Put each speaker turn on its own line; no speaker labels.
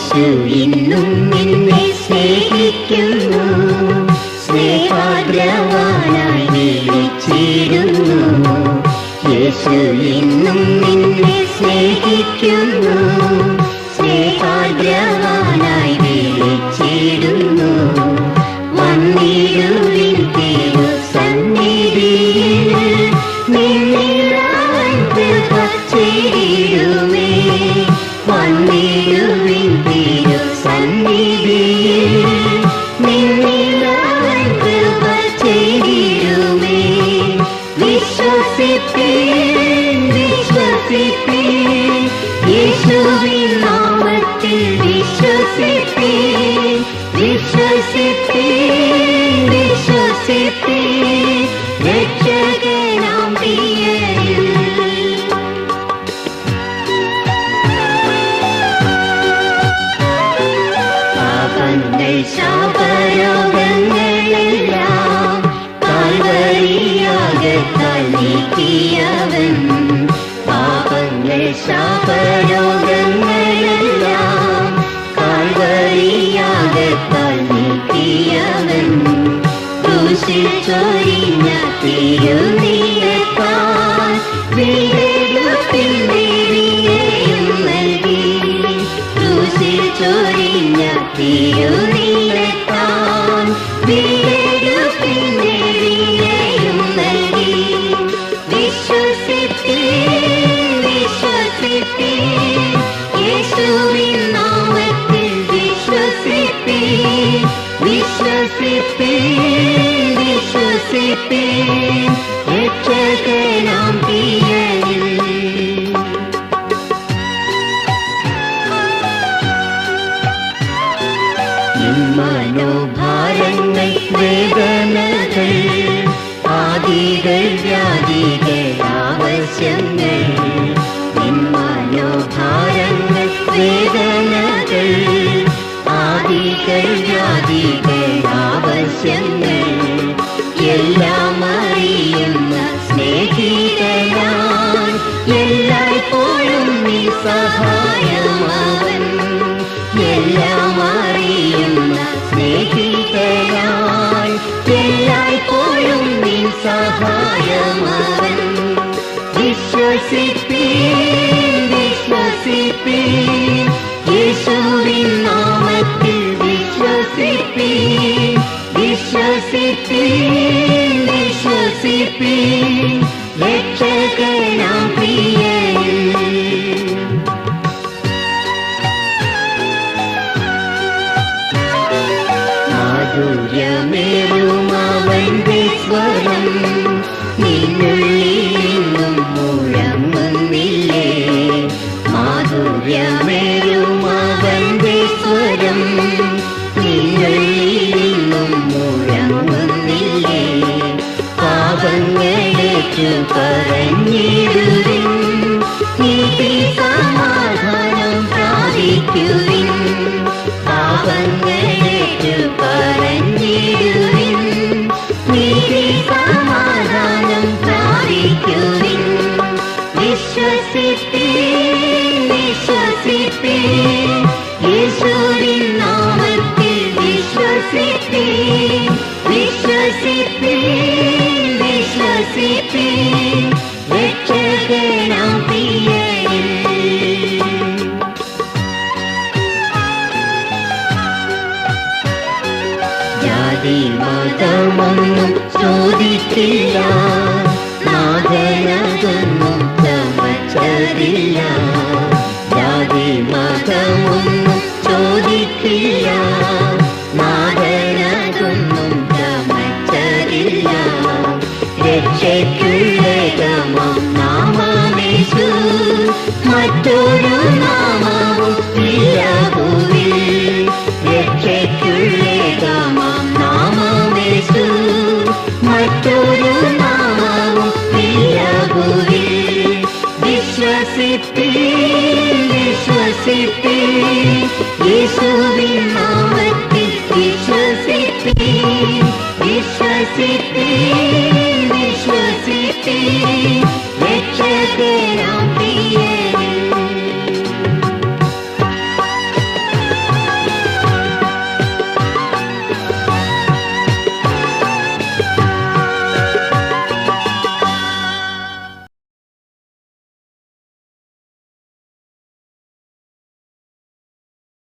യേശു ഇന്നും നിന്നെ സ്നേഹിക്കുന്നു, സ്നേഹാദ്രവാനായി വിളിച്ചിടുന്നു. യേശു ഇന്നും നിന്നെ സ്നേഹിക്കുന്നു, സ്നേഹാദ്രവാനായി വിളിച്ചിടുന്നു. വന്നിടുവിൻ തിരുസന്നിധിയിൽ നിന്നിലവൻ കൃപ ചെയ്തിടുമേ. വന്നിടുവിൻ തിരുസന്നിധിയിൽ നിന്നിലവൻ കൃപ ചെയ്തിടുമേ. വിശ്വസിപ്പീൻ വിശ്വസിപ്പീൻ യേശുവിൻ നാമത്തിൽ വിശ്വസിപ്പീൻ വിശ്വസിപ്പീൻ വിശ്വസിപ്പീൻ രക്ഷകനാം പ്രിയനിൽ. പാപങ്ങൾ ശാപരോഗങ്ങളെല്ലാം കാൽവരിയാകത്താൽ നീക്കിയവൻ. പാപങ്ങൾ ശാപരോഗങ്ങളെല്ലാം കാൽവരിയാകത്താൽ നീക്കിയവൻ. ക്രൂശിൽ ചൊരിഞ്ഞ തിരുനീരത്താൽ വീണ്ടെടുപ്പിൻ ദേവിയെയും നൽകി. ക്രൂശിൽ ചൊരിഞ്ഞ തിരുനീരത്താൽ വീണ്ടെടുപ്പിൻ ദേവിയെയും നൽകി. വിശ്വസിപ്പീൻ വിശ്വസിപ്പീൻ യേശുവിൻ നാമത്തിൽ വിശ്വസിപ്പീൻ വിശ്വസിപ്പീൻ വിശ്വസിപ്പീൻ രക്ഷകനാം പ്രിയനിൽ. മനോഭാരങ്ങൾ വേദനകൾ ആദികൾ വ്യാധികൾ ആവശ്യങ്ങൾ. മനോഭാരങ്ങൾ വേദനകൾ ആദികൾ വ്യാധികൾ ആവശ്യങ്ങൾ. എല്ലാം അറിയുന്ന സ്നേഹിതനാൻ എല്ലായ്പ്പോഴും നീ സഹായമവൻ. എല്ലാം അറിയുന്ന സ്നേഹിതനാൻ എല്ലായ്പ്പോഴും നീ സഹായമവൻ. വിശ്വസിപ്പീൻ വിശ്വസിപ്പീൻ യേശുവിൻ നാമത്തിൽ വിശ്വസിപ്പീൻ വിശ്വസിപ്പീൻ വിശ്വസിപ്പീൻ രക്ഷകനാം പ്രിയനിൽ. മാധുര്യമേറും അവന്റെ സ്വരം നിന്നുള്ളിലും മുഴങ്ങുന്നില്ലേ. മാധുര്യമേറും അവന്റെ സ്വരം നിന്നുള്ളിലും മുഴങ്ങുന്നില്ലേ. പാപങ്ങളേറ്റു പറഞ്ഞിടുവിൻ, നീതി സമാധാനം പ്രാപിക്കുവിൻ. പാപങ്ങളേറ്റു പറഞ്ഞിടുവിൻ, നീതി സമാധാനം പ്രാപിക്കുവിൻ. വിശ്വസിപ്പീൻ വിശ്വസിപ്പീൻ യേശുവിൻ നാമത്തിൽ വിശ്വസിപ്പീൻ വിശ്വസിപ്പീൻ വിശ്വസിപ്പീൻ രക്ഷകനാം പ്രിയനിൽ. ജാതി മതമൊന്നും ചോദിച്ചില്ല, നാഥനതൊന്നും ചമച്ചതില്ല. ജാതി മതമൊന്നും ചോദിച്ചില്ല, നാഥനതൊന്നും ചമച്ചതില്ല. രക്ഷയ്ക്കുള്ളതമം നാമമേശു, മറ്റൊരു നാമവും ഇല്ല ഭൂവിൽ. രക്ഷയ്ക്കുള്ളതമം നാമമേശു, മറ്റൊരു നാമവും ഇല്ല ഭൂവിൽ. വിശ്വസിപ്പീൻ വിശ്വസിപ്പീൻ യേശുവിൻ നാമത്തിൽ വിശ്വസിപ്പീൻ വിശ്വസിപ്പീൻ വിശ്വസിപ്പീൻ